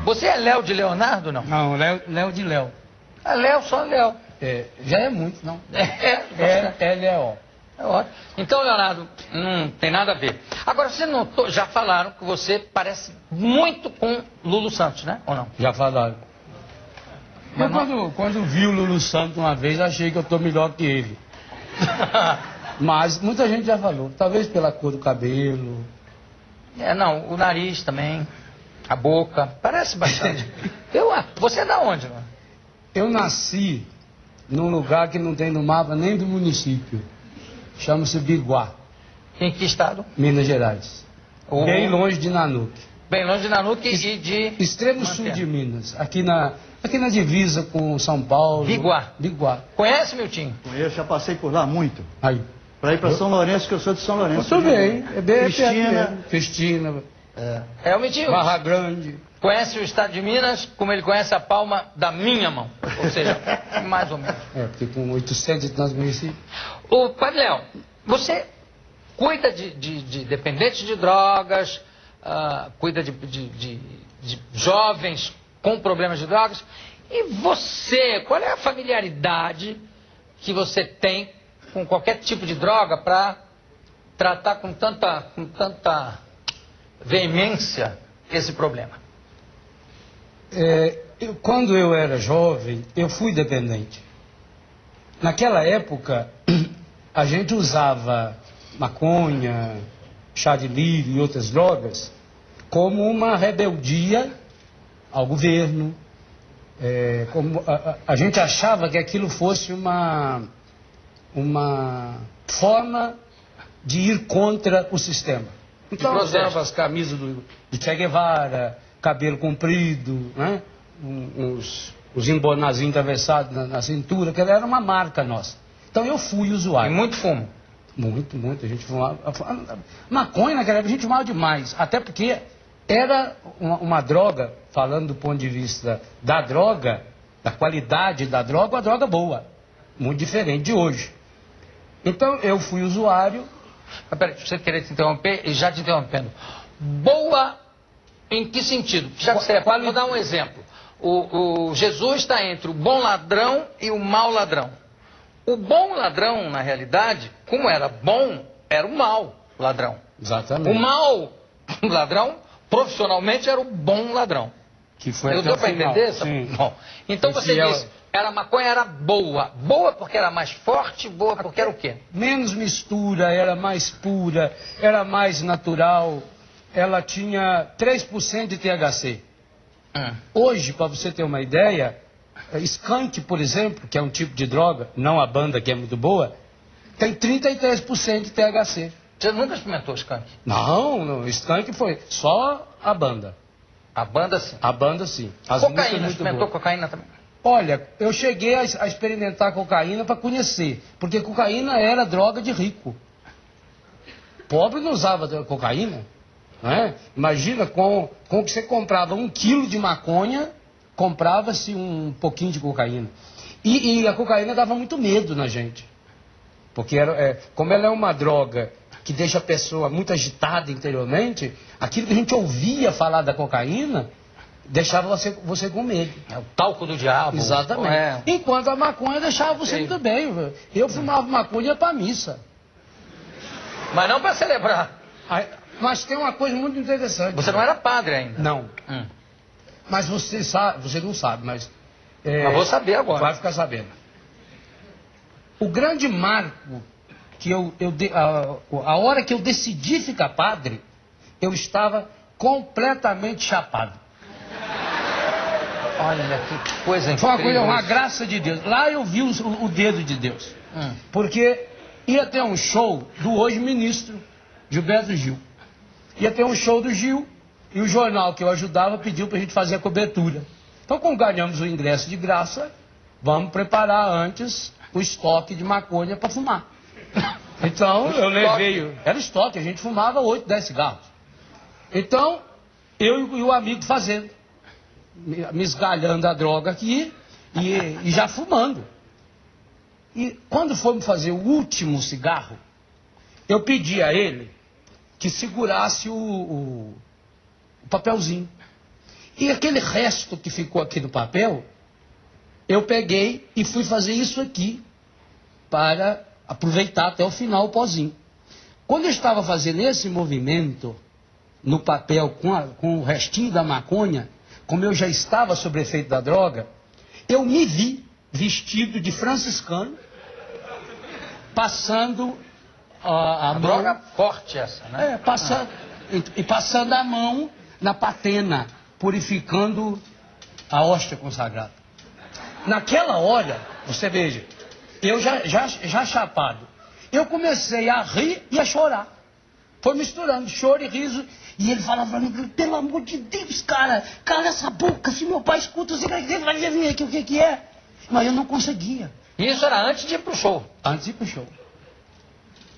Você é Léo de Leonardo, não? Não, Léo de Léo. É Léo, só Léo. É, já é muito, não? Léo. É ótimo. Então, Leonardo, não tem nada a ver. Agora, você notou, já falaram que você parece muito com Lulu Santos, né? Ou não? Já falaram. Mas quando vi o Lulu Santos uma vez, achei que eu tô melhor que ele. Mas muita gente já falou. Talvez pela cor do cabelo. Não, o nariz também. A boca. Parece bastante. Você é da onde, mano? Eu nasci num lugar que não tem no mapa nem do município. Chama-se Biguá. Em que estado? Minas Gerais. Bem longe de Nanuque. Bem longe de Nanuque e de... Extremo sul de Minas. Aqui na divisa com São Paulo. Biguá. Biguá. Conhece, Miltinho? Conheço, já passei por lá muito. Aí. Para ir para São Lourenço, que eu sou de São Lourenço. Muito bem. É bem Cristina. Cristina. É o Miltinho. Barra Grande. Conhece o estado de Minas como ele conhece a palma da minha mão. Ou seja, mais ou menos. Porque com 800 e tantos municípios. Ô, Padre Léo, você cuida de dependentes de drogas, cuida de jovens com problemas de drogas. E você, qual é a familiaridade que você tem com qualquer tipo de droga para tratar com tanta veemência esse problema? Quando eu era jovem, eu fui dependente. Naquela época, a gente usava maconha, chá de lírio e outras drogas como uma rebeldia ao governo. Como a gente achava que aquilo fosse uma forma de ir contra o sistema. Então usava as camisas do Che Guevara, cabelo comprido, né? Os embonazinhos atravessados na cintura, que era uma marca nossa. Então eu fui usuário. E muito fumo? Muito. A gente fumava. Maconha naquela época a gente fumava demais. Até porque era uma droga, falando do ponto de vista da droga, da qualidade da droga, uma droga boa. Muito diferente de hoje. Então eu fui usuário. Mas peraí, você querer te interromper, e já te interrompendo. Boa em que sentido? Já que você vou dar um exemplo. O Jesus está entre o bom ladrão e o mau ladrão. O bom ladrão, na realidade, como era bom, era o mau ladrão. Exatamente. O mau ladrão, profissionalmente, era o bom ladrão. Que foi eu deu para entender? Bom, então você disse, a maconha era boa. Boa porque era mais forte, boa porque era o quê? Menos mistura, era mais pura, era mais natural. Ela tinha 3% de THC. Hoje, para você ter uma ideia, skunk, por exemplo, que é um tipo de droga, não a banda que é muito boa, tem 33% de THC. Você nunca experimentou skunk? Não, skunk foi só a banda. A banda sim? A banda sim. Cocaína, experimentou cocaína também? Olha, eu cheguei a experimentar cocaína para conhecer, porque cocaína era droga de rico. Pobre não usava cocaína. Né? Imagina, com que você comprava 1 quilo de maconha, comprava-se um pouquinho de cocaína. E a cocaína dava muito medo na gente. Porque como ela é uma droga que deixa a pessoa muito agitada interiormente, aquilo que a gente ouvia falar da cocaína deixava você com medo. É o talco do diabo. Exatamente. Enquanto a maconha deixava você muito bem. Eu fumava maconha para missa. Mas não para celebrar. Mas tem uma coisa muito interessante. Você não era padre ainda? Não. Mas você não sabe, mas... Mas vou saber agora. Vai ficar sabendo. O grande marco que a hora que eu decidi ficar padre, eu estava completamente chapado. Olha que coisa incrível. Foi uma isso. graça de Deus. Lá eu vi o dedo de Deus. Porque ia ter um show do hoje ministro Gilberto Gil. Ia ter um show do Gil e o jornal que eu ajudava pediu pra gente fazer a cobertura. Então, como ganhamos o ingresso de graça, vamos preparar antes o estoque de maconha para fumar. Então, eu levei... Era estoque, a gente fumava 8, 10 cigarros. Então, eu e o amigo fazendo. Me esgalhando a droga aqui e já fumando. E quando fomos fazer o último cigarro, eu pedi a ele que segurasse o papelzinho. E aquele resto que ficou aqui no papel, eu peguei e fui fazer isso aqui para aproveitar até o final o pozinho. Quando eu estava fazendo esse movimento no papel com o restinho da maconha, como eu já estava sob efeito da droga, eu me vi vestido de franciscano, passando a mão... Droga forte essa, né? Passando a mão na patena, purificando a hóstia consagrada. Naquela hora, você veja, eu já chapado, eu comecei a rir e a chorar. Foi misturando choro e riso. E ele falava pra mim, pelo amor de Deus, cara, cala essa boca, se meu pai escuta, você vai vir aqui o que é. Mas eu não conseguia. Isso era antes de ir pro show? Antes de ir pro show.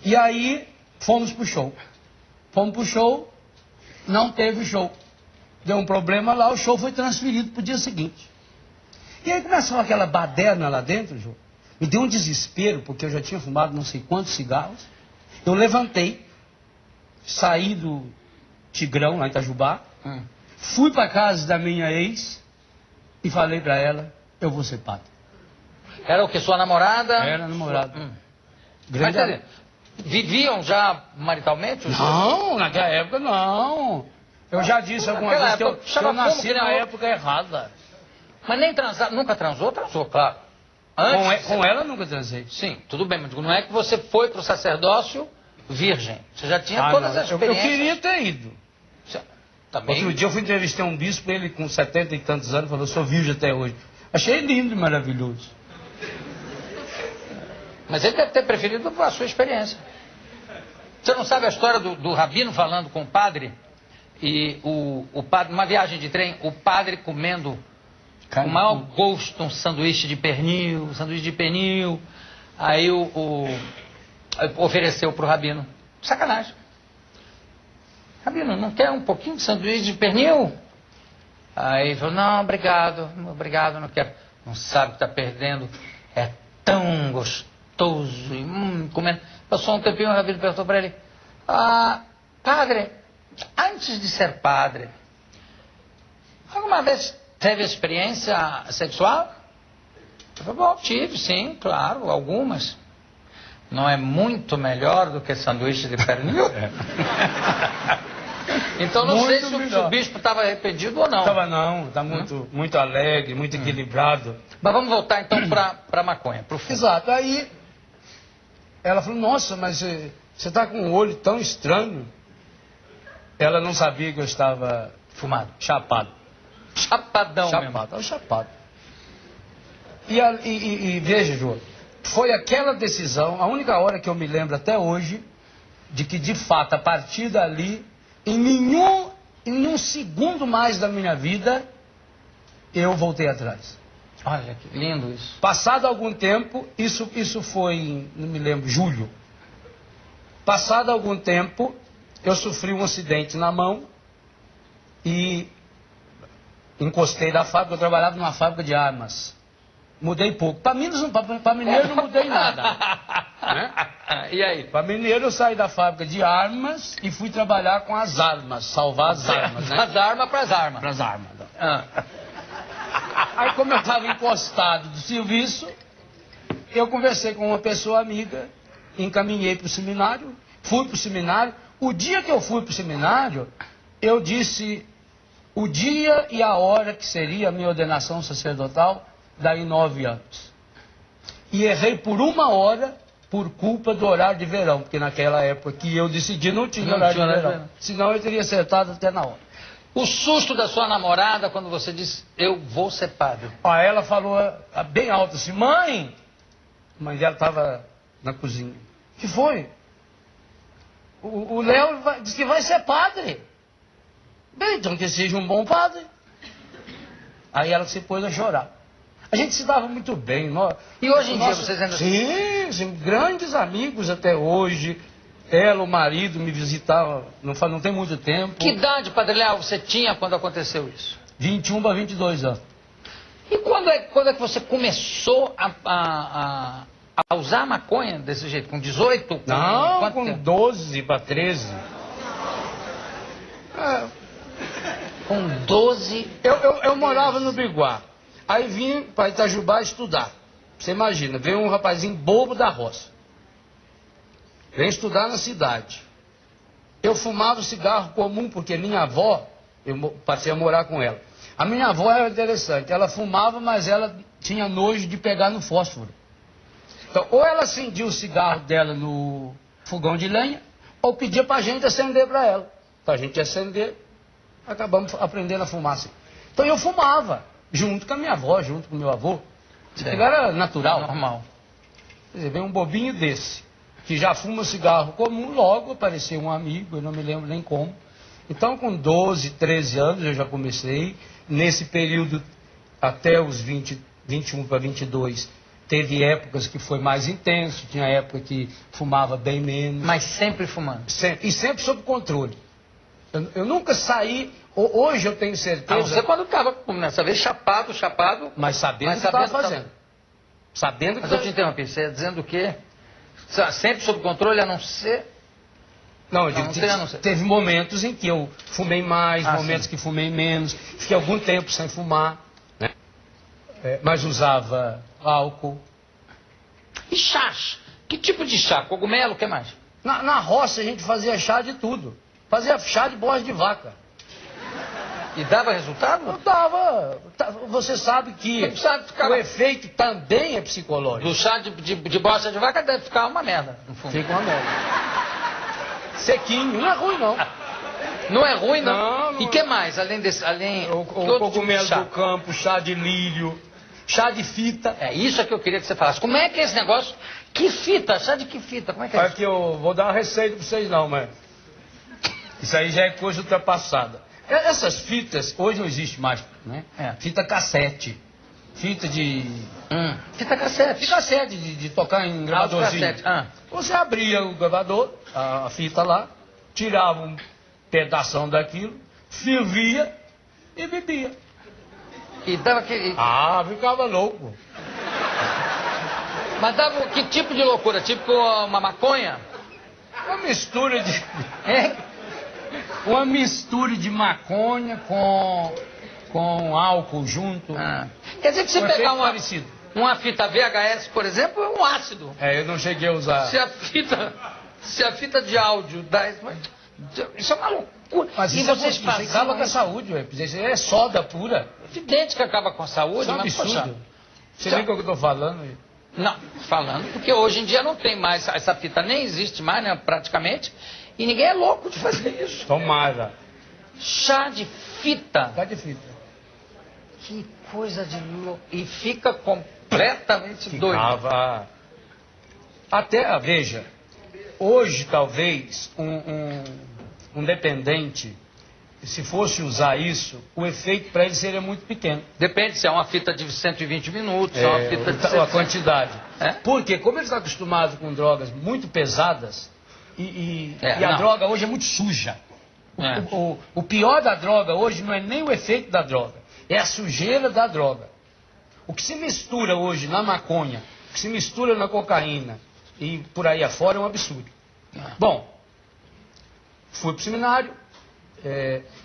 E aí, fomos pro show. Fomos pro show, não teve show. Deu um problema lá, o show foi transferido pro dia seguinte. E aí começou aquela baderna lá dentro, João. Me deu um desespero, porque eu já tinha fumado não sei quantos cigarros. Eu levantei, saí do Tigrão, lá em Itajubá, fui para casa da minha ex e falei para ela, eu vou ser padre. Era o que, sua namorada? Era namorada. Mas, quer dizer, viviam já maritalmente? Não, naquela época não. Eu já disse alguma vez que eu nasci na época errada. Mas nem transar, nunca transou? Transou, claro. Com ela nunca transei. Sim, tudo bem, mas não é que você foi pro sacerdócio virgem. Você já tinha todas as experiências. Eu queria ter ido. Também... Outro dia eu fui entrevistar um bispo, ele com 70 e tantos anos, falou, sou virgem até hoje. Achei lindo e maravilhoso. Mas ele deve ter preferido a sua experiência. Você não sabe a história do rabino falando com o padre? E o padre, numa viagem de trem, o padre comendo com mau gosto um sanduíche de pernil. Aí ofereceu pro rabino. Sacanagem. Rabino, não quer um pouquinho de sanduíche de pernil? Aí ele falou, não, obrigado, não quero. Não sabe que está perdendo. É tão gostoso. E comendo. Passou um tempinho, o rabino perguntou para ele, padre, antes de ser padre, alguma vez teve experiência sexual? Eu falei, bom, tive, sim, claro, algumas. Não é muito melhor do que sanduíche de pernil? Então não sei se o bispo estava arrependido ou não. Estava não, está muito alegre, muito equilibrado. Mas vamos voltar então para a maconha, para o fumo. Exato, aí ela falou, nossa, mas você está com um olho tão estranho. Ela não sabia que eu estava fumado, chapado. Chapadão mesmo. Estava chapado. E veja, João, foi aquela decisão, a única hora que eu me lembro até hoje, de que de fato, a partir dali, em nenhum segundo mais da minha vida, eu voltei atrás. Olha que lindo isso. Passado algum tempo, isso foi em, não me lembro, julho. Passado algum tempo, eu sofri um acidente na mão e encostei da fábrica, eu trabalhava numa fábrica de armas. Mudei pouco. Para mineiro não mudei nada. Né? E aí? Para mineiro eu saí da fábrica de armas e fui trabalhar com as armas, salvar as armas. Né? Das armas para as armas. Para as armas. Aí como eu estava encostado do serviço, eu conversei com uma pessoa amiga, encaminhei para o seminário, fui para o seminário. O dia que eu fui para o seminário, eu disse o dia e a hora que seria a minha ordenação sacerdotal, daí 9 anos. E errei por 1 hora por culpa do horário de verão, porque naquela época que eu decidi não tinha horário de verão. Senão eu teria acertado até na hora. O susto da sua namorada quando você disse, eu vou ser padre. Aí ela falou bem alto assim, mãe! A mãe dela estava na cozinha. O que foi? O Léo disse que vai ser padre. Bem, então que seja um bom padre. Aí ela se pôs a chorar. A gente se dava muito bem. E hoje em dia vocês ainda... Sim, grandes amigos até hoje. Ela, o marido, me visitava, não tem muito tempo. Que idade, Padre Léo, você tinha quando aconteceu isso? 21 para 22 anos. E quando é que você começou a usar maconha desse jeito? Com 18? Com 12 para 13. Com 12... Eu morava no Biguá. Aí vim para Itajubá estudar. Você imagina, veio um rapazinho bobo da roça. Vem estudar na cidade. Eu fumava cigarro comum, porque minha avó, eu passei a morar com ela. A minha avó era interessante, ela fumava, mas ela tinha nojo de pegar no fósforo. Então, ou ela acendia o cigarro dela no fogão de lenha, ou pedia pra gente acender pra ela. Pra gente acender, acabamos aprendendo a fumar assim. Então eu fumava, junto com a minha avó, junto com o meu avô. Era natural. Normal. Quer dizer, vem um bobinho desse, que já fuma cigarro comum, logo apareceu um amigo, eu não me lembro nem como. Então, com 12, 13 anos, eu já comecei. Nesse período, até os 21 para 22, teve épocas que foi mais intenso, tinha época que fumava bem menos. Mas sempre fumando? Sempre, e sempre sob controle. Eu nunca saí, hoje eu tenho certeza... Você quando estava, nessa vez, chapado... Mas sabendo o que estava fazendo. Sabendo que... Mas eu te interrompi, você ia dizendo o quê? Sempre sob controle, a não ser... Não, eu digo, teve momentos em que eu fumei mais, momentos que fumei menos, fiquei algum tempo sem fumar, né? Mas usava álcool. E chás? Que tipo de chá? Cogumelo, o que mais? Na roça a gente fazia chá de tudo. Fazia chá de bosta de vaca. E dava resultado? Dava. Você sabe que o efeito também é psicológico. Do chá de bosta de vaca deve ficar uma merda, no fundo. Fica uma merda. Sequinho, não é ruim não. Não é ruim não? Não. E o que mais, além desse... O cogumelo do campo, chá de lírio, chá de fita. É isso que eu queria que você falasse. Como é que é esse negócio? Que fita? Chá de que fita? Como é que é isso? Que eu vou dar uma receita pra vocês não, mas... Isso aí já é coisa ultrapassada. Essas fitas, hoje não existe mais, né? Fita cassete. Fita de... Fita cassete. Fita cassete, de tocar em gravadorzinho. Você abria o gravador, a fita lá, tirava um pedação daquilo, fervia e bebia. E dava aquele... Ficava louco. Mas dava que tipo de loucura? Tipo uma maconha? Uma mistura de... Uma mistura de maconha com álcool junto. Quer dizer que se pegar uma fita VHS, por exemplo, é um ácido. Eu não cheguei a usar. Se a fita de áudio dá... Isso é uma loucura. Mas isso acaba com a saúde, isso é soda pura. Evidente que acaba com a saúde, isso é um absurdo. Você vê o que eu estou falando aí? Não, falando, porque hoje em dia não tem mais, essa fita nem existe mais, né, praticamente, e ninguém é louco de fazer isso. Tomara. Chá de fita. Chá de fita. Que coisa de louco. E fica completamente doido. Até, veja, hoje talvez um dependente, se fosse usar isso, o efeito para ele seria muito pequeno. Depende se é uma fita de 120 minutos, se é uma fita de... A quantidade. Porque como ele está acostumado com drogas muito pesadas, e a droga hoje é muito suja. O pior da droga hoje não é nem o efeito da droga, é a sujeira da droga. O que se mistura hoje na maconha, o que se mistura na cocaína e por aí afora é um absurdo. Bom, fui para o seminário.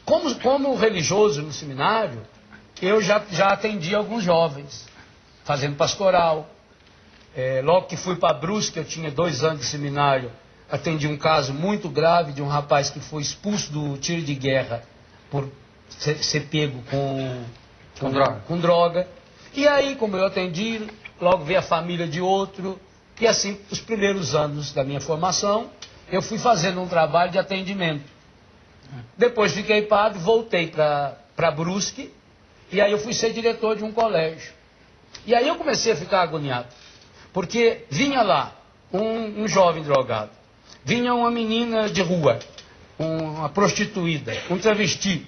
Como religioso no seminário, eu já atendi alguns jovens, fazendo pastoral. Logo que fui para Brusque, eu tinha 2 anos de seminário, atendi um caso muito grave de um rapaz que foi expulso do tiro de guerra por ser pego com droga. E aí, como eu atendi, logo veio a família de outro, e assim, os primeiros anos da minha formação, eu fui fazendo um trabalho de atendimento. Depois fiquei padre, voltei para Brusque, e aí eu fui ser diretor de um colégio. E aí eu comecei a ficar agoniado, porque vinha lá um jovem drogado, vinha uma menina de rua, uma prostituída, um travesti,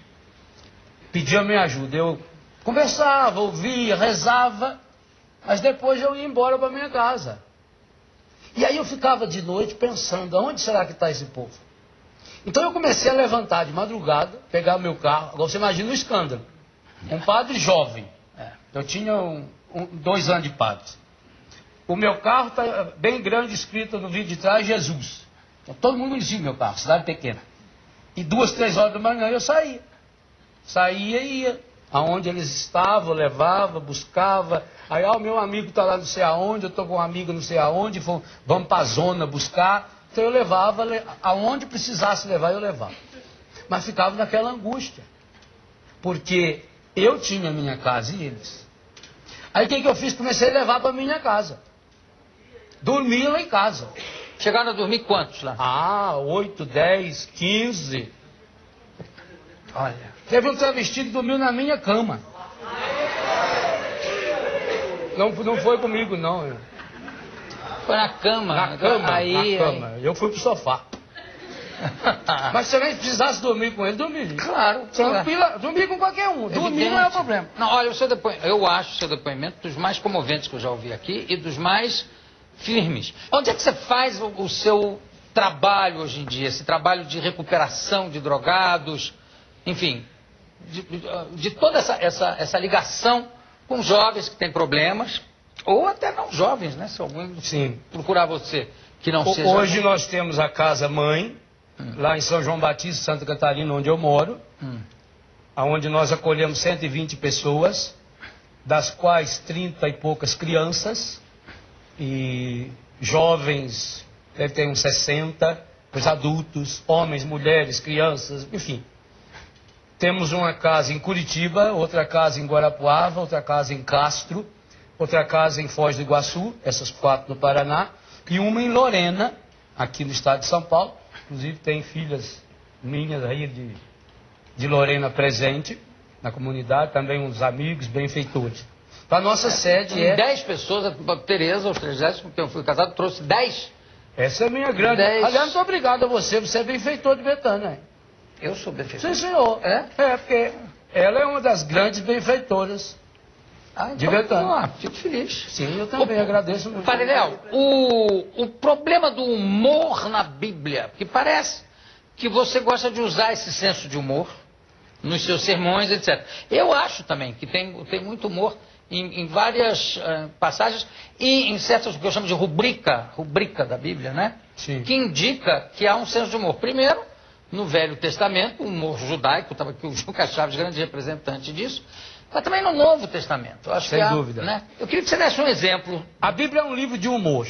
pedia minha ajuda. Eu conversava, ouvia, rezava, mas depois eu ia embora para minha casa. E aí eu ficava de noite pensando, aonde será que está esse povo? Então eu comecei a levantar de madrugada, pegar o meu carro. Agora você imagina o escândalo. Um padre jovem. Eu tinha 2 anos de padre. O meu carro está bem grande, escrito no vidro de trás, Jesus. Então, todo mundo conhecia o meu carro, cidade pequena. E 2, 3 horas da manhã eu saía. Saía e ia. Aonde eles estavam, levava, buscava. Aí, o meu amigo está lá não sei aonde, eu estou com um amigo não sei aonde, vamos para a zona buscar. Então eu levava, aonde precisasse levar, eu levava. Mas ficava naquela angústia. Porque eu tinha a minha casa e eles. Aí o que eu fiz? Comecei a levar para minha casa. Dormia lá em casa. Chegaram a dormir quantos lá? 8, 10, 15. Olha. Teve um travesti que dormiu na minha cama. Não foi comigo, não. Foi na cama. Na cama, aí, na cama. Eu fui pro sofá. Mas se também precisasse dormir com ele, dormiria. Claro. Dormir com qualquer um. Dormir não é o problema. Não, olha, eu acho o seu depoimento dos mais comoventes que eu já ouvi aqui e dos mais firmes. Onde é que você faz o seu trabalho hoje em dia? Esse trabalho de recuperação de drogados, enfim, de toda essa ligação com jovens que têm problemas, ou até não jovens, né? Se alguém procurar você, que não seja... Hoje nós temos a Casa Mãe, lá em São João Batista, Santa Catarina, onde eu moro, onde nós acolhemos 120 pessoas, das quais 30 e poucas crianças, e jovens, deve ter uns 60, os adultos, homens, mulheres, crianças, enfim. Temos uma casa em Curitiba, outra casa em Guarapuava, outra casa em Castro, outra casa em Foz do Iguaçu, essas 4 no Paraná, e uma em Lorena, aqui no estado de São Paulo. Inclusive tem filhas minhas aí de Lorena presente na comunidade, também uns amigos, benfeitores. A nossa sede é... 10 pessoas, a Tereza, os 30, com quem eu fui casado, trouxe 10. Essa é a minha grande... 10. Aliás, muito obrigado a você é benfeitor de Betânia, hein? Eu sou benfeitor? Sim, senhor. É? Porque ela é uma das grandes benfeitoras de Betânia. Fico feliz. Sim, eu também agradeço muito. Padre Léo, o problema do humor na Bíblia, que parece que você gosta de usar esse senso de humor nos seus sermões, etc. Eu acho também que tem muito humor em várias passagens e em certas, o que eu chamo de rubrica da Bíblia, né? Sim. Que indica que há um senso de humor. Primeiro, no Velho Testamento, o humor judaico, estava aqui o Juca Chaves, grande representante disso, mas também no Novo Testamento. Eu acho Sem que dúvida. Né? Eu queria que você desse um exemplo. A Bíblia é um livro de humor.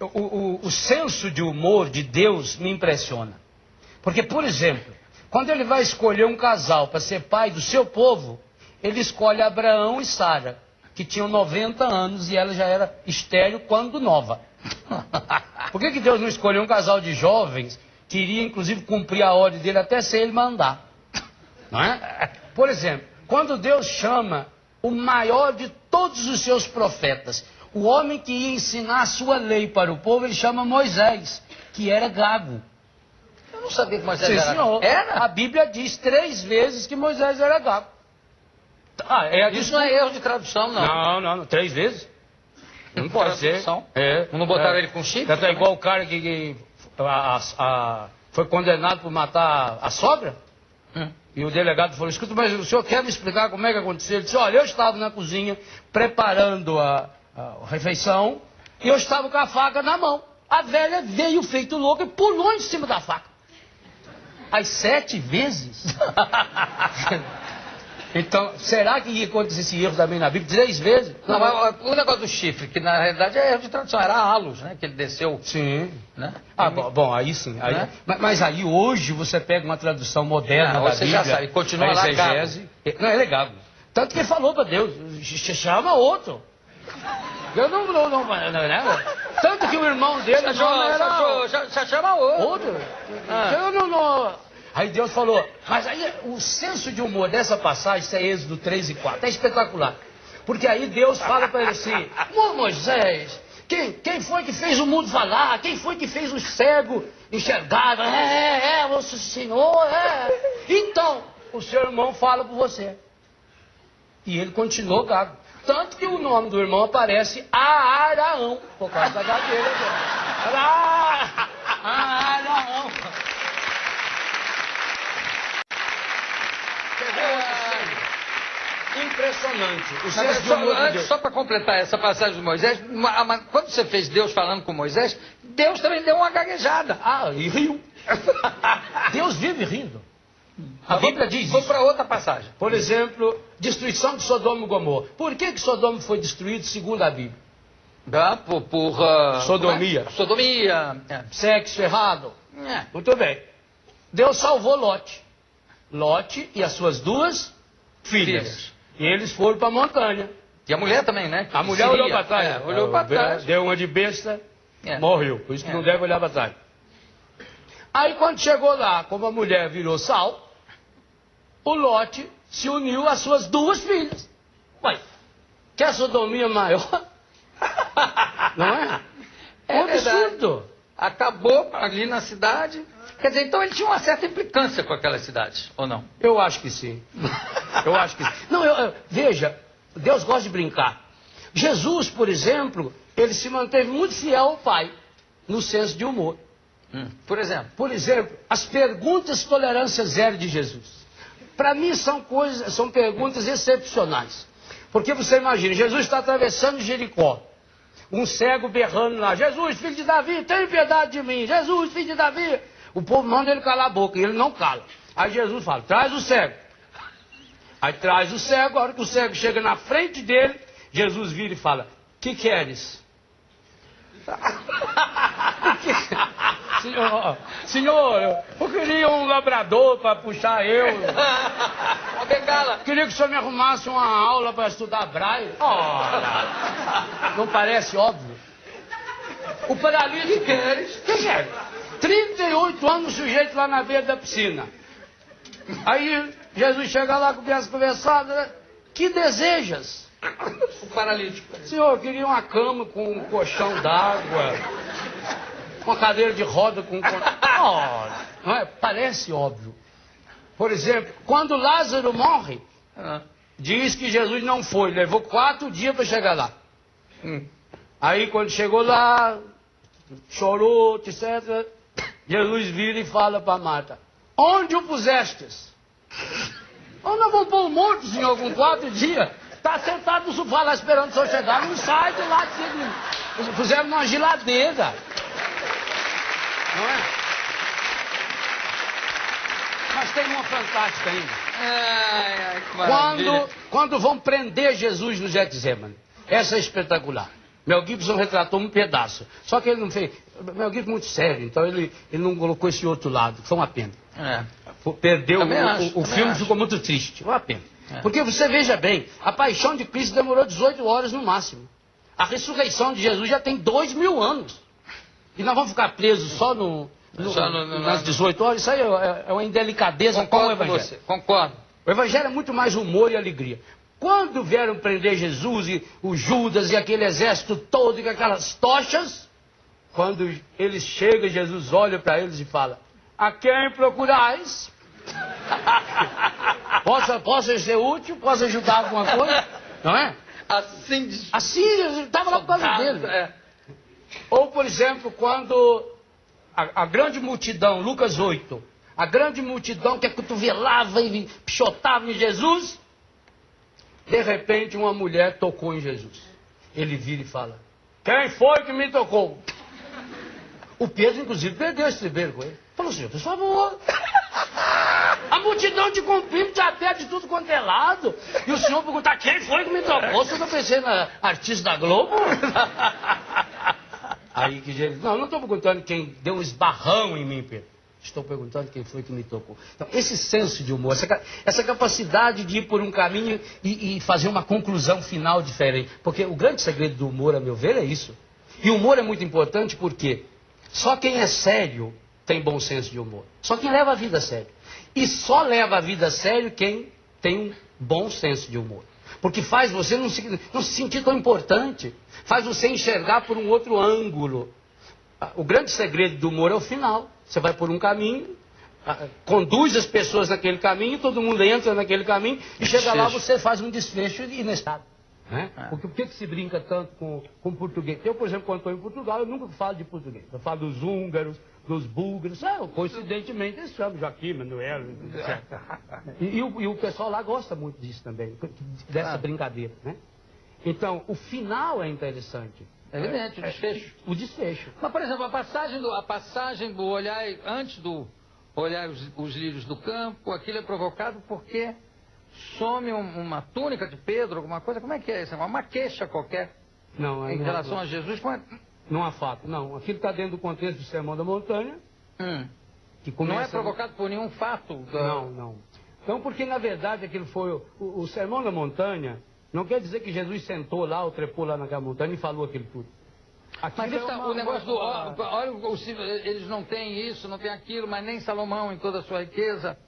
O senso de humor de Deus me impressiona. Porque, por exemplo, quando ele vai escolher um casal para ser pai do seu povo, ele escolhe Abraão e Sara, que tinham 90 anos e ela já era estéril quando nova. Por que Deus não escolheu um casal de jovens que iria, inclusive, cumprir a ordem dele até sem ele mandar? Não é? Por exemplo, quando Deus chama o maior de todos os seus profetas, o homem que ia ensinar a sua lei para o povo, ele chama Moisés, que era gago. Eu não sabia que Moisés Sim, era. senhor. Era? A Bíblia diz 3 vezes que Moisés era gago. Isso não é erro de tradução, não. Não, 3 vezes. Não pode ser. Não botaram ele com chifre? É igual o cara que foi condenado por matar a sogra. E o delegado falou: escuta, mas o senhor quer me explicar como é que aconteceu? Ele disse: olha, eu estava na cozinha preparando a refeição e eu estava com a faca na mão. A velha veio feito louca e pulou em cima da faca. As 7 vezes. Então, será que ia acontecer esse erro também na Bíblia? 3 vezes? Não, mas o negócio do chifre, que na realidade é erro de tradução, era halos, né? Que ele desceu. Sim. Né? Bom, aí sim. Aí, né? mas aí hoje você pega uma tradução moderna da você Bíblia. já sabe, continua lá exegese. Não, é legal. Tanto que ele falou para Deus: chama outro. Eu não, né? Tanto que o irmão dele era... Já chama outro. Outro? Eu não... Aí Deus falou, mas aí o senso de humor dessa passagem, isso é Êxodo 3 e 4, é espetacular. Porque aí Deus fala para ele assim: Moisés, quem foi que fez o mundo falar? Quem foi que fez os cegos enxergar? O Senhor, Então, o seu irmão fala por você. E ele continuou gago. Tanto que o nome do irmão aparece Araão, por causa da gagueira dele. Araão. Impressionante. O senso de humor de Deus. Só para completar essa passagem de Moisés, quando você fez Deus falando com Moisés, Deus também deu uma gaguejada. E riu. Deus vive rindo. A Bíblia diz Vou isso. para outra passagem. Por exemplo, destruição de Sodoma e Gomorra. Por que Sodoma foi destruído segundo a Bíblia? Por Sodomia. Sodomia. Sexo errado. É. Muito bem. Deus salvou Lote. Lote e as suas duas filhas. E eles foram para a montanha. E a mulher também, né? A mulher olhou para trás. É, olhou para trás. Deu uma de besta, É. morreu. Por isso que não deve olhar para trás. Aí quando chegou lá, como a mulher virou sal, o Lote se uniu às suas duas filhas. Ué, quer sodomia maior? Não é? É um absurdo. Acabou ali na cidade. Quer dizer, então ele tinha uma certa implicância com aquela cidade, ou não? Eu acho que sim. Eu acho que sim. Não, veja, Deus gosta de brincar. Jesus, por exemplo, ele se manteve muito fiel ao Pai, no senso de humor. Por exemplo? Por exemplo, as perguntas tolerância zero de Jesus. Para mim são perguntas excepcionais. Porque você imagina, Jesus está atravessando Jericó. Um cego berrando lá, Jesus, filho de Davi, tem piedade de mim. Jesus, filho de Davi. O povo manda ele calar a boca e ele não cala. Aí Jesus fala, traz o cego. Aí traz o cego, a hora que o cego chega na frente dele, Jesus vira e fala, que queres? Senhor, eu queria um labrador para puxar eu. Uma bengala. Queria que o senhor me arrumasse uma aula para estudar braille. Ora, não parece óbvio? O paralítico... Que queres? 38 anos o sujeito lá na beira da piscina. Aí Jesus chega lá, começa a conversar. Que desejas? O paralítico. Senhor, eu queria uma cama com um colchão d'água, uma cadeira de roda com... não é? Parece óbvio. Por exemplo, quando Lázaro morre, diz que Jesus não foi, levou 4 dias para chegar lá. Aí quando chegou lá, chorou, etc. Jesus vira e fala para Marta, onde o pusestes? Onde nós vamos pôr o morto, senhor, com 4 dias? Está sentado no sofá lá esperando o senhor chegar, não sai de lá. Puseram numa geladeira. Não é? Mas tem uma fantástica ainda. Quando vão prender Jesus no Getsemane. Essa é espetacular. Mel Gibson retratou um pedaço. Só que ele não fez... Mel Gibson é muito sério, então ele não colocou esse outro lado. Foi uma pena. Perdeu, o filme ficou muito triste. Uma pena. Porque você veja bem, a paixão de Cristo demorou 18 horas no máximo. A ressurreição de Jesus já tem 2000 anos. E nós vamos ficar presos só nas 18 horas? Isso aí é uma indelicadeza com o Evangelho. Concordo. O Evangelho é muito mais humor e alegria. Quando vieram prender Jesus e o Judas e aquele exército todo e com aquelas tochas, quando eles chegam, Jesus olha para eles e fala, a quem procurais? Posso ser útil? Posso ajudar alguma coisa? Não é? Assim ele estava lá por causa dele. Ou, por exemplo, quando a grande multidão, Lucas 8, a grande multidão que acotovelava e pichotava em Jesus, de repente uma mulher tocou em Jesus. Ele vira e fala, quem foi que me tocou? O Pedro, inclusive, perdeu esse estribeiro com ele. Falou, senhor, por favor. A multidão te comprime, te aperte de tudo quanto é lado. E o senhor perguntar, quem foi que me tocou? Você está pensando na artista da Globo? Aí que Jesus, não estou perguntando quem deu um esbarrão em mim, Pedro. Estou perguntando quem foi que me tocou. Então, esse senso de humor, essa capacidade de ir por um caminho e fazer uma conclusão final diferente. Porque o grande segredo do humor, a meu ver, é isso. E o humor é muito importante porque só quem é sério tem bom senso de humor. Só quem leva a vida a sério. E só leva a vida a sério quem tem um bom senso de humor. Porque faz você não se sentir tão importante. Faz você enxergar por um outro ângulo. O grande segredo do humor é o final. Você vai por um caminho, conduz as pessoas naquele caminho, todo mundo entra naquele caminho, e chega lá você faz um desfecho inesperado. Né? Porque por que se brinca tanto com português? Eu, por exemplo, quando estou em Portugal, eu nunca falo de português. Eu falo dos húngaros, dos búlgaros. Coincidentemente, eles chamam Joaquim, Manuel, etc. E o pessoal lá gosta muito disso também, dessa brincadeira. Né? Então, o final é interessante. É evidente, o desfecho. O desfecho. Mas, por exemplo, a passagem do olhar antes do olhar os lírios do campo, aquilo é provocado porque some uma túnica de Pedro, alguma coisa. Como é que é isso? Uma queixa qualquer Não, em relação a Jesus? Como é? Não há fato, não. Aquilo está dentro do contexto do Sermão da Montanha. Que começa... Não é provocado por nenhum fato? Não. Então, porque na verdade aquilo foi... O Sermão da Montanha não quer dizer que Jesus sentou lá ou trepou lá naquela montanha e falou aquilo tudo. Mas o negócio do... Olha, eles não têm isso, não têm aquilo, mas nem Salomão em toda a sua riqueza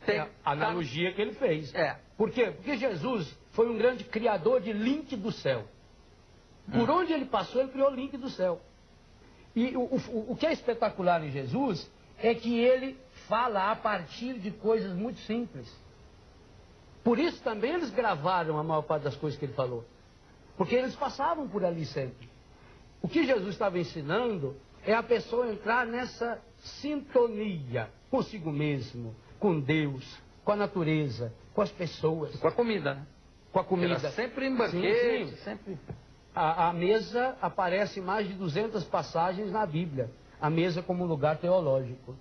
tem... É a analogia que ele fez. É. Por quê? Porque Jesus foi um grande criador de link do céu. Por onde ele passou, ele criou o link do céu. E o que é espetacular em Jesus é que ele fala a partir de coisas muito simples. Por isso também eles gravaram a maior parte das coisas que ele falou. Porque eles passavam por ali sempre. O que Jesus estava ensinando é a pessoa entrar nessa sintonia consigo mesmo, com Deus, com a natureza, com as pessoas. Com a comida, né? Com a comida. Era sempre em banquete, Sim. sempre... A mesa aparece em mais de 200 passagens na Bíblia. A mesa como um lugar teológico.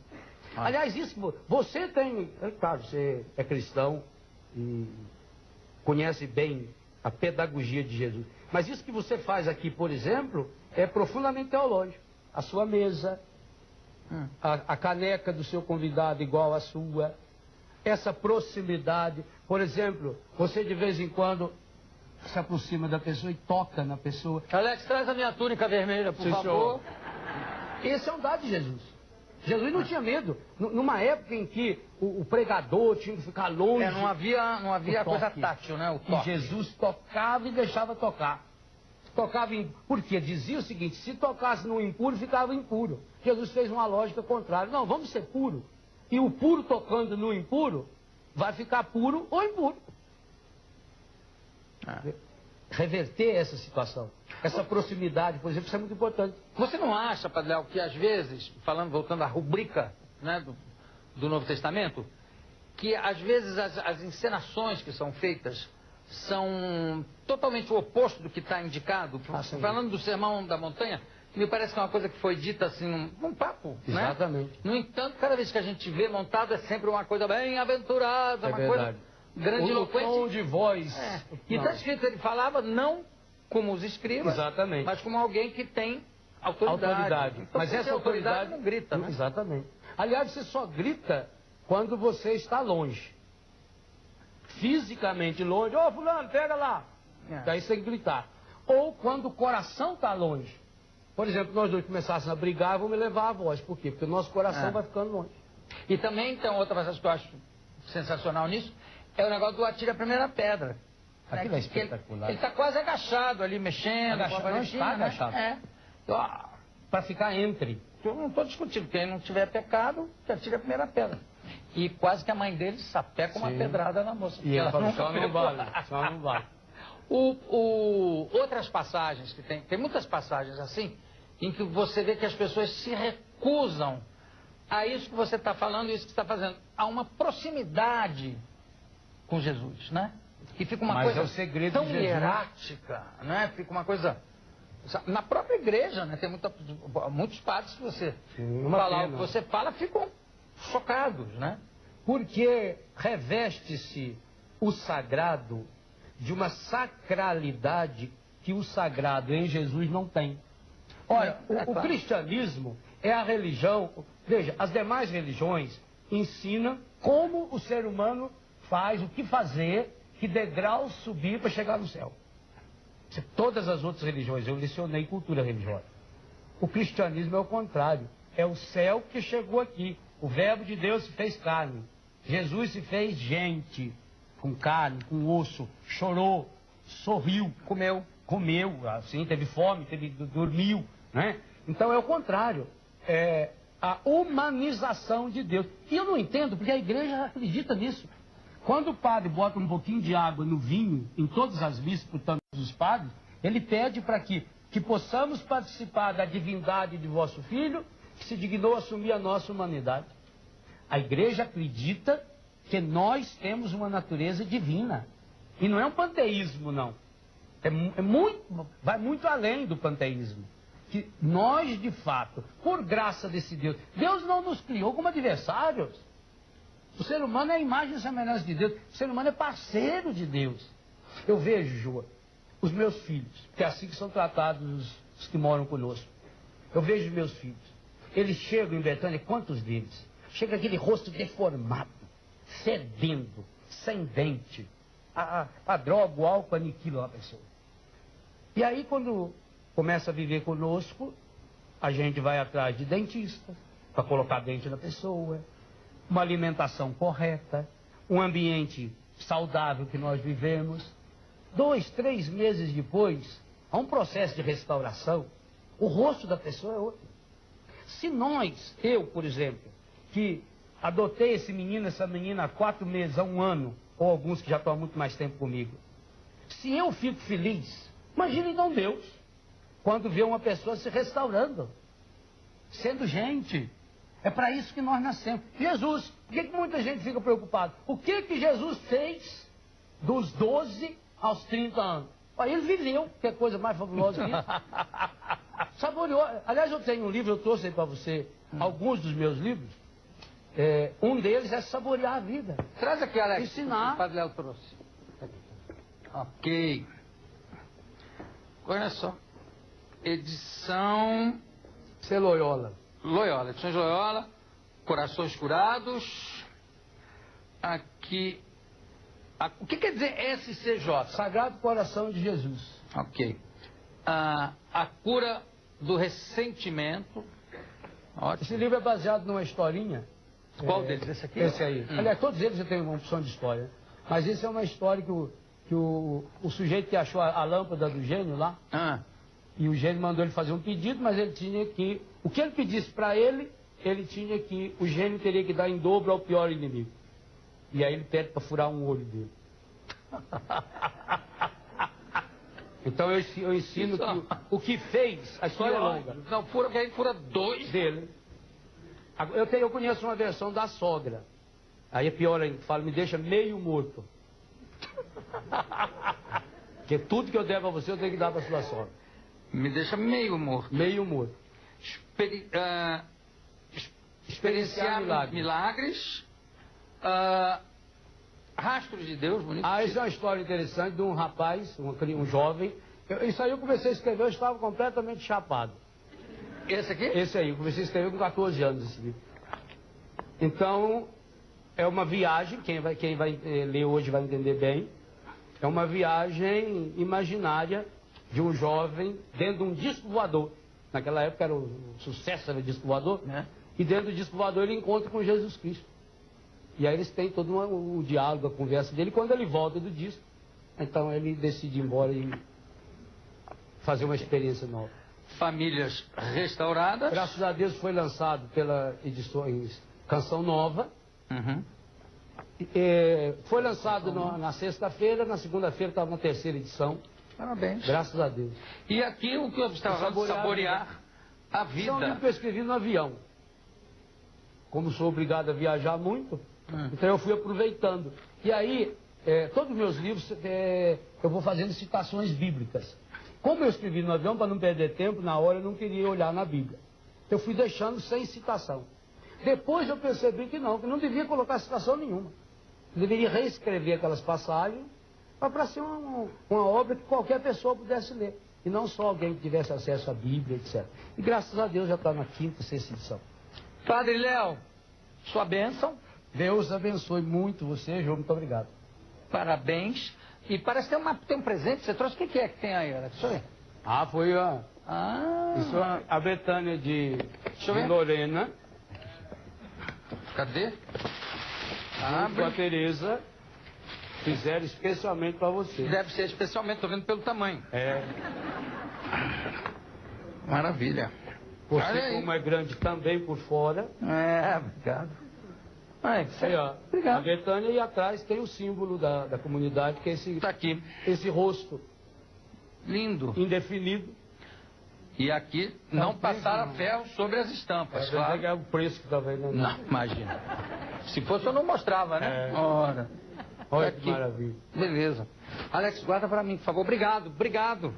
Aliás, isso, você tem... Claro, você é cristão e conhece bem a pedagogia de Jesus. Mas isso que você faz aqui, por exemplo, é profundamente teológico. A sua mesa, a caneca do seu convidado igual à sua, essa proximidade. Por exemplo, você de vez em quando se aproxima da pessoa e toca na pessoa. Alex, traz a minha túnica vermelha, por favor. Esse é um dado de Jesus. Jesus não tinha medo. Numa época em que o pregador tinha que ficar longe. Não havia coisa tátil, né? O toque. E Jesus tocava e deixava tocar. Tocava em... Porque dizia o seguinte: se tocasse no impuro, ficava impuro. Jesus fez uma lógica contrária. Não, vamos ser puro. E o puro tocando no impuro, vai ficar puro ou impuro. Reverter essa situação, essa proximidade, por exemplo, isso é muito importante. Você não acha, Padre Léo, que às vezes, voltando à rubrica, né, do Novo Testamento, que às vezes as encenações que são feitas são totalmente o oposto do que está indicado? Falando do Sermão da Montanha, me parece que é uma coisa que foi dita assim num papo, Exatamente. Né? No entanto, cada vez que a gente vê montado é sempre uma coisa bem aventurada, uma verdade. Coisa grandiloquente. O tom de voz. E está escrito, ele falava não como os escribas, exatamente, mas como alguém que tem autoridade. Então, mas essa autoridade não grita, né? Exatamente. Aliás, você só grita quando você está longe. Fisicamente longe. Ô, fulano, pega lá. Daí você tem que gritar. Ou quando o coração está longe. Por exemplo, nós dois começássemos a brigar, vão me levar a voz. Por quê? Porque o nosso coração vai ficando longe. E também tem outra passagem que eu acho sensacional nisso, é o negócio do atire a primeira pedra. Aquilo é espetacular. Ele está quase agachado ali, mexendo. Não está agachado. Para ficar entre. Eu não estou discutindo. Quem não tiver pecado, que atire a primeira pedra. E quase que a mãe dele sapeca uma pedrada na moça. E ela fala, só não vale. Outras passagens que tem muitas passagens assim, em que você vê que as pessoas se recusam a isso que você está falando e isso que você está fazendo. Há uma proximidade com Jesus, né? E fica uma coisa tão hierática, né? Fica uma coisa... Na própria igreja, né? Tem muitos padres que você falar o que você fala, ficam chocados, né? Porque reveste-se o sagrado de uma sacralidade que o sagrado em Jesus não tem. Olha, o cristianismo é a religião... Veja, as demais religiões ensinam como o ser humano faz, o que fazer, que degrau subir para chegar no céu. Todas as outras religiões, eu lecionei cultura religiosa. O cristianismo é o contrário. É o céu que chegou aqui. O verbo de Deus se fez carne. Jesus se fez gente, com carne, com osso, chorou, sorriu, comeu, assim, teve fome, dormiu, né? Então é o contrário. É a humanização de Deus. E eu não entendo, porque a igreja acredita nisso. Quando o padre bota um pouquinho de água no vinho, em todas as missas, por todos os padres, ele pede para que possamos participar da divindade de vosso Filho, que se dignou a assumir a nossa humanidade. A igreja acredita que nós temos uma natureza divina. E não é um panteísmo, não. Vai muito além do panteísmo. que nós, de fato, por graça desse Deus, Deus não nos criou como adversários. O ser humano é a imagem e semelhança de Deus. O ser humano é parceiro de Deus. Eu vejo, Joa, os meus filhos, que é assim que são tratados os que moram conosco. Eu vejo os meus filhos. Eles chegam em Betânia, quantos deles? Chega aquele rosto deformado, fedendo, sem dente. A droga, o álcool aniquila a pessoa. E aí, quando começa a viver conosco, a gente vai atrás de dentista, para colocar dente na pessoa, uma alimentação correta, um ambiente saudável que nós vivemos. 2, 3 meses depois, há um processo de restauração, o rosto da pessoa é outro. Se nós, eu, por exemplo, que adotei esse menino, essa menina há 4 meses, há 1 ano, ou alguns que já estão há muito mais tempo comigo, se eu fico feliz, imagine então Deus, quando vê uma pessoa se restaurando, sendo gente. É para isso que nós nascemos. Jesus, por que muita gente fica preocupada? O que Jesus fez dos 12 aos 30 anos? Ele viveu, que é coisa mais fabulosa que isso. Saboreou. Aliás, eu tenho um livro, eu trouxe aí para você alguns dos meus livros. Um deles é Saborear a Vida. Traz aqui, Alex. Ensinar. O Padre Léo trouxe. Ok. Olha só. Edição... Loyola. Loyola, edições Loyola, Corações Curados. Aqui. O que quer dizer SCJ? Sagrado Coração de Jesus. Ok. A cura do ressentimento. Ótimo. Esse livro é baseado numa historinha. Qual deles? Esse aqui? Esse aí. Aliás, todos eles têm uma opção de história. Mas esse é uma história que o sujeito que achou a lâmpada do gênio lá, e o gênio mandou ele fazer um pedido, mas ele tinha que... O que ele pedisse para ele, o gênio teria que dar em dobro ao pior inimigo. E aí ele pede para furar um olho dele. Então eu ensino que o que fez, a história é longa. Não, fura, que aí fura 2 dele. Eu conheço uma versão da sogra. Aí é pior ainda, fala, me deixa meio morto. Porque tudo que eu der para você, eu tenho que dar para sua sogra. Me deixa meio morto. Meio morto. Experienciar milagres. Rastros de Deus, bonito. Isso é uma história interessante de um rapaz, um jovem. Isso aí eu comecei a escrever, eu estava completamente chapado. Esse aqui? Esse aí, eu comecei a escrever com 14 anos esse livro. Então, é uma viagem, quem vai ler hoje vai entender bem. É uma viagem imaginária de um jovem dentro de um disco voador. Naquela época era o sucesso, era o disco voador, né? E dentro do disco voador ele encontra com Jesus Cristo. E aí eles têm todo o diálogo, a conversa dele. Quando ele volta do disco, então ele decide ir embora e fazer uma experiência nova. Famílias restauradas. Graças a Deus foi lançado pela Edições Canção Nova. Foi lançado na sexta-feira, na segunda-feira estava na 3ª edição. Parabéns. Graças a Deus. E aqui o que eu estava falando, Saborear a Vida. Isso é um livro que eu escrevi no avião. Como sou obrigado a viajar muito, então eu fui aproveitando. E aí, todos os meus livros, eu vou fazendo citações bíblicas. Como eu escrevi no avião, para não perder tempo, na hora eu não queria olhar na Bíblia. Eu fui deixando sem citação. Depois eu percebi que não devia colocar citação nenhuma. Eu deveria reescrever aquelas passagens para ser uma obra que qualquer pessoa pudesse ler. E não só alguém que tivesse acesso à Bíblia, etc. E graças a Deus já está na 5ª, 6ª edição. Padre Léo, sua bênção. Deus abençoe muito você, João. Muito obrigado. Parabéns. E parece que tem um presente que você trouxe. O que é que tem aí, Alex? Deixa eu ver. Foi isso é a Betânia de Lorena. Cadê? Com a Tereza. Fizeram especialmente para você. Deve ser especialmente, estou vendo pelo tamanho. Maravilha. Você, como é grande também por fora. Obrigado. Obrigado. A Betânia, e atrás tem o símbolo da comunidade, que é esse, tá aqui. Esse rosto. Lindo. Indefinido. E aqui não passaram ferro sobre as estampas. Claro. É o preço que está vendo. Não, imagina. Se fosse eu não mostrava, né? Olha que maravilha. Beleza. Alex, guarda para mim, por favor. Obrigado.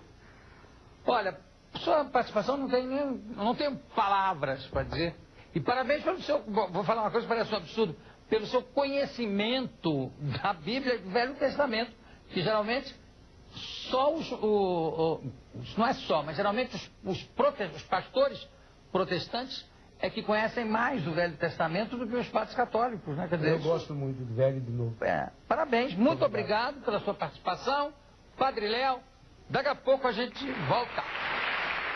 Olha, Sua participação não tenho palavras para dizer. E parabéns pelo seu, vou falar uma coisa que parece um absurdo, pelo seu conhecimento da Bíblia e do Velho Testamento, que geralmente só não é só, mas geralmente os pastores protestantes é que conhecem mais o Velho Testamento do que os padres católicos, né? Quer dizer, Eu gosto muito do Velho e do Novo. Parabéns, muito obrigado pela sua participação. Padre Léo, daqui a pouco a gente volta.